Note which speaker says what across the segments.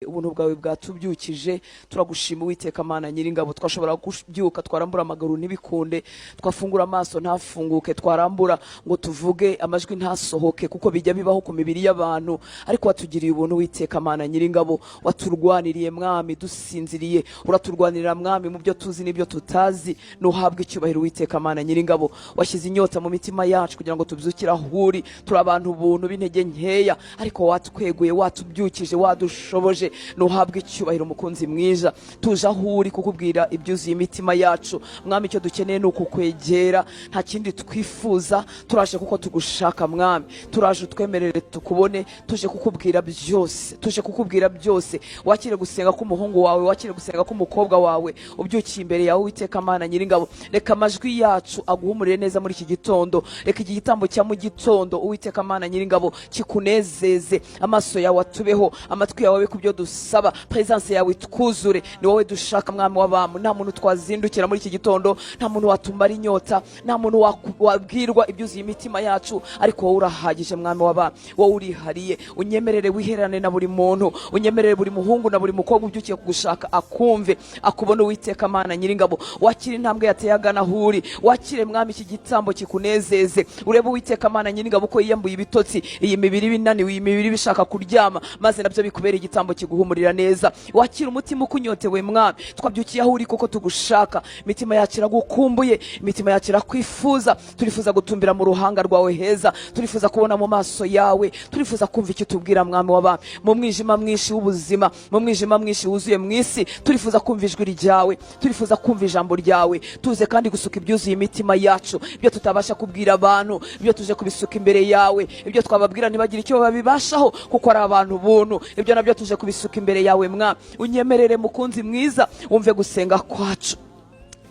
Speaker 1: ubuntu bwawe bwatubyukije. Turagushima Uwiteka Mana Nyiringabo, twashobora kubyuka twarambura amaguru ntibikunde, twafungura amaso ntafunguke, twarambura ngo tuvuge amajwi ntasohoke, kuko bijya bibaho ku mibiri y'abantu, ariko watugiriye ubuntu Uwiteka Mana Nyiringabo, waturwaniriye Mwami dusinziriye, uraturwanirira Mwami mu byo tuzi n'ibyo tutazi. Nuhabwe icyubahiro Uwiteka Mana Nyiringabo, washyize inyota mu mitima yacu kugira ngo tubyukire ahuri. Turi abantu buntu b'intege nkeya, ariko watweguye, watubyukije, wadushoboje. Nuhabwe icyubahiro mukunzi mwiza, tuje ahuri kukubwira ibyuzuye imitima yacu Mwami. Icyo dukeneye ni ukukwegera, nta kindi twifuza. Turaje kuko tugushaka Mwami, turaje utwemerere tukubone, tuje kukubwira byose, tuje kukubwira byose. Wakire gusenga k'umuhungu wawe, wakire gusenga k'umukobwa wawe ubyukiye imbere yawe Uwiteka Mana Nyiringabo. Reka amajwi yacu aguhumurire neza muri iki gitondo, reka iki gitambo cya mu gitondo Uwiteka Mana Nyiringabo kikunezeze. Amaso yawe atubeho, amatwi yawe ku byo dusaba, presence yawe twuzure. Ni wowe dushaka Mwami w'abamu. Nta muntu twazindukira muri iki gitondo, nta muntu watumara inyota, nta muntu wabwirwa ibyuzuye imitima yacu, ariko wowe urahagije Mwami w'abamu. Wowe urihariye. Unyemerere wiherane na buri muntu, unyemerere buri muhungu na buri mukobwa ubyukiye kugushaka akumve, akubone Uwiteka Mana Nyiringabo. Wakire intambwe yateye agana ahuri, wakire Mwami iki gitambo kikunezeze. Urebe Uwiteka Mana Nyiringabo ko yiyambuye ibitotsi, iyi mibiri binaniwe, iyi mibiri bishaka kuryama, maze nabyo bikubera igitambo kiguhumurira neza. Wakire umutima ukunyotewe Mwami, twabyukiye ahuri kuko tugushaka. Imitima yacu iragukumbuye, imitima yacu irakwifuza. Turifuza gutumbira mu ruhanga rwawe heza, turifuza kubona mu maso yawe, turifuza kumva icyo tubwira Mwami w'abantu. Mu mwijima mwinshi w'ubuzima, mu mwijima mwinshi wuzuye mu isi, turifuza kumva ijwi ryawe, turifuza kumva ijambo ryawe. Tuze kandi gusuka ibyuzuye imitima yacu, ibyo tutabasha kubwira abantu, ibyo tuje kubisuka imbere yawe. Ibyo twababwira ntibagire icyo babibashaho, kuko ari abantu buntu. Ibyo nabyo tuje kubisuka imbere yawe Mwami. Unyemerere mukunzi mwiza, wumve gusenga kwacu.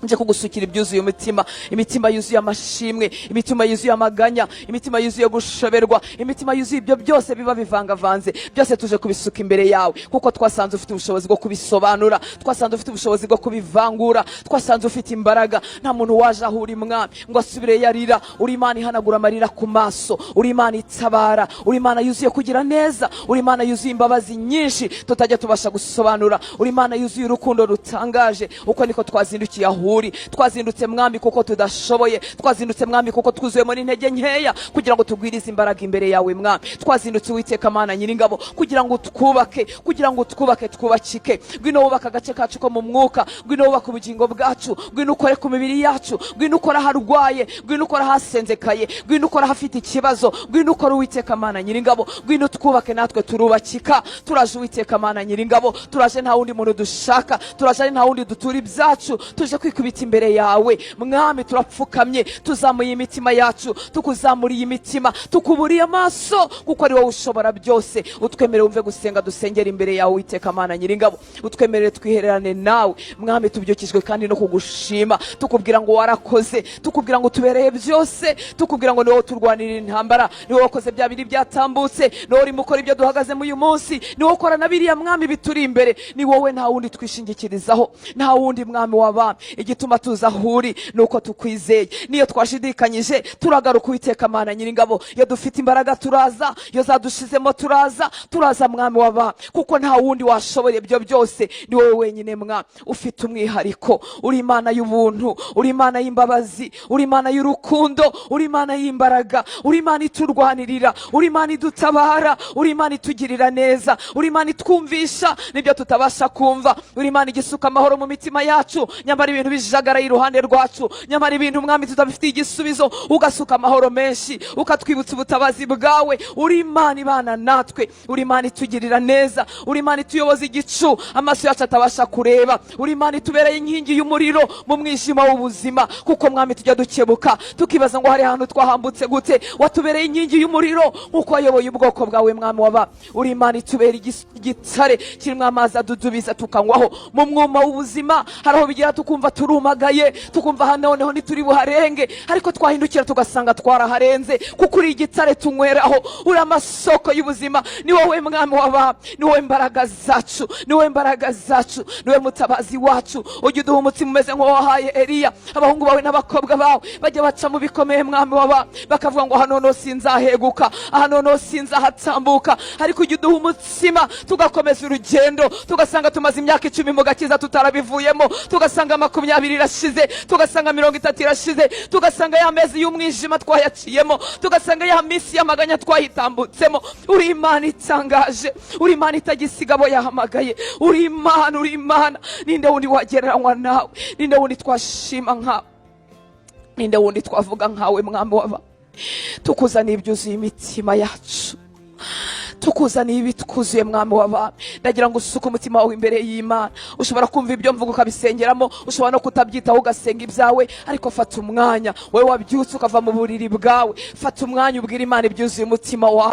Speaker 1: Nje kugusukira ibyuzuye umutima, imitima yuzuye amashimwe, imitima yuzuye amaganya, imitima yuzuye gushoberwa, imitima yuzuye ibyo byose biba bivangavanze. Byose tuje kubisuka imbere yawe, kuko twasanze ufite ubushobozi bwo kubisobanura, twasanze ufite ubushobozi bwo kubivangura, twasanze ufite imbaraga. Nta muntu waje ahuri Mwami ngo asubire yarira. Uri Imana ihanagura amarira ku maso, uri Imana itabara, uri Imana yuzuye kugira neza, uri Imana yuzuye imbabazi nyinshi tutajya tubasha gusobanura, uri Imana yuzuye urukundo rutangaje. Uko niko twazindukiye aho twazindutse Mwami kuko tudashoboye, twazindutse Mwami kuko twuzuyemo n'intege nkeya, kugira ngo tugwirize imbaraga imbere yawe Mwami. Twazindutse Uwiteka Mana Nyiringabo kugira ngo twubake, kugira ngo twubakike. Ngwino wubaka agace kacu ko mu mwuka, ngwino wubaka ubugingo bwacu, ngwino ukore ku mibiri yacu, ngwino ukora harwaye, ngwino ukora hasenzekaye, ngwino ukora hafite ikibazo, ngwino ukora Uwiteka Mana Nyiringabo. Ngwino twubake natwe turubakika. Turaje Uwiteka Mana Nyiringabo, turaje nta wundi muntu dushaka, turaje nta wundi dutura ibyacu, tuje kwikubita imbere yawe Mwami. Turapfukamye, tuzamuye imitima yacu, tukuzamuriye imitima, tukuburiye amaso, kuko ari wowe ushobora byose. Utwemerere umve gusenga dusengera imbere yawe Uwiteka Mana Nyiringabo. Utwemerere twihererane nawe Mwami, tubyukijwe kandi no kugushima, tukubwira ngo warakoze, tukubwira ngo tubereye byose, tukubwira ngo ni wowe turwanirira intambara, ni wowe wakoze bya biri byatambutse, ni wowe urimo ukora ibyo duhagazemo uyu munsi, ni wowe ukora na biriya Mwami bituri imbere. Ni wowe, nta wundi twishingikirizaho, nta wundi Mwami w'abami. Igituma tuza ahuri nuko tukwizeye. Niyo twashidikanyije turagaruka Uwiteka Mana Nyiringabo. Iyo dufite imbaraga turaza, iyo zadushizemo turaza Mwami w'abami, kuko nta wundi washoboye ibyo byose. Ni wowe wenyine Mwami ufite umwihariko. Uri Imana y'ubuntu, uri Imana y'imbabazi, uri Imana y'urukundo, uri Imana y'imbaraga, uri Imana iturwanirira, uri Imana idutabara, uri Imana itugirira neza, uri Imana itwumvisha nibyo tutabasha kumva, uri Imana igisuka amahoro mu mitima yacu. Nyamara ibintu bijagara iruhande rwacu, nyamara ibintu Mwami tudafite igisubizo, ugasuka amahoro menshi, ukatwibutsa ubutabazi bwawe. Uri Imana ibana natwe, uri Imana itugirira neza, uri Imana ituyoboza igicu amaso yacu atabasha kureba, uri Imana itubereye inkingi y'umuriro mu mwijima w'ubuzima. Kuko Mwami tujya dukebuka tukibaza ngo hari ahantu twahambutse gute, watubereye inkingi y'umuriro nkuko wayoboye ubwoko bwawe Mwami w'aba. Uri Imana itubera igitare kirimo amazi adudubiza tukanywaho mu mwuma w'ubuzima. Haraho bigira tukumva turumagaye tukumva hano noneho ntituri buharenge, ariko twahindukira tugasanga twaraharenze, kuko uri igitare tunyweraho, uri amasoko y'ubuzima. Ni wowe mwami w'abami, ni wowe mbaraga zacu, ni wowe mbaraga zacu, ni wowe mutabazi wacu. Ujya uduha umutima umeze nk'uwahaye Eliya. Abahungu bawe n'abakobwa bawe bajya baca mu bikomeye mwami w'abami, bakavuga ngo hano no sinzaheguka, hano no sinzahatambuka, ariko ujya uduha umutima tugakomeza urugendo, tugasanga tumaze imyaka 10 mu gakiza tutarabivuyemo, tugasanga 20 irashize, tugasanga 30 irashize, tugasanga ya mezi y'umwijima twayaciyemo, tugasanga ya misi y'amaganya twayitambutsemo. Uri Imana itangaje, uri Imana itagisigabo yahamagaye, uri Imana, uri Imana. Ninde wundi wagereranywa nawe? Ninde wundi twashima nkawe? Ninde wundi twavuga nkawe mwami w'abami? Tukuzaniye ibyuzuye imitima yacu, tukuzaniye ibitwuzuye mwami w'abami. Ndagira ngo usuke umutima wawe imbere y'Imana. Ushobora kumva ibyo mvuga ukabisengeramo, ushobora no kutabyitaho ugasenga ibyawe, ariko fata umwanya. Wowe wabyutse ukava mu buriri bwawe, fata umwanya ubwira Imana ibyuzuye umutima wawe.